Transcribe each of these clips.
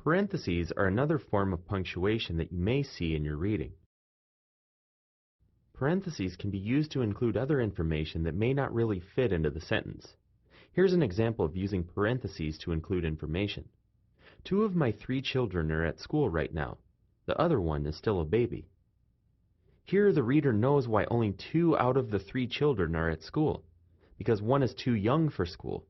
Parentheses are another form of punctuation that you may see in your reading. Parentheses can be used to include other information that may not really fit into the sentence. Here's an example of using parentheses to include information. 2 of my 3 children are at school right now. The other one is still a baby. Here the reader knows why only 2 out of the 3 children are at school, because one is too young for school.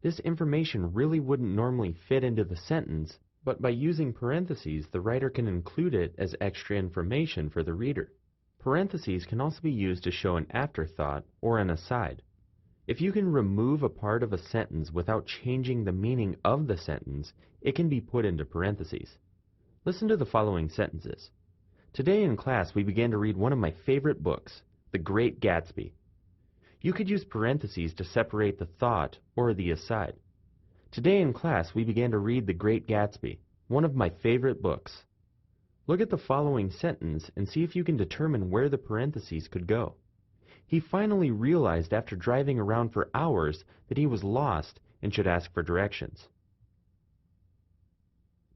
This information really wouldn't normally fit into the sentence, but by using parentheses, the writer can include it as extra information for the reader. Parentheses can also be used to show an afterthought or an aside. If you can remove a part of a sentence without changing the meaning of the sentence, it can be put into parentheses. Listen to the following sentences. Today in class we began to read one of my favorite books, The Great Gatsby. You could use parentheses to separate the thought or the aside. Today in class we began to read The Great Gatsby, one of my favorite books. Look at the following sentence and see if you can determine where the parentheses could go. He finally realized after driving around for hours that he was lost and should ask for directions.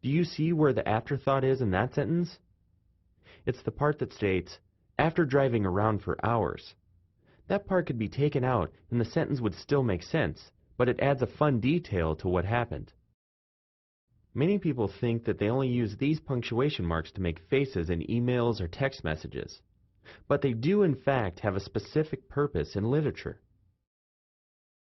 Do you see where the afterthought is in that sentence? It's the part that states, after driving around for hours. That part could be taken out and the sentence would still make sense, but it adds a fun detail to what happened. Many people think that they only use these punctuation marks to make faces in emails or text messages. But they do in fact have a specific purpose in literature.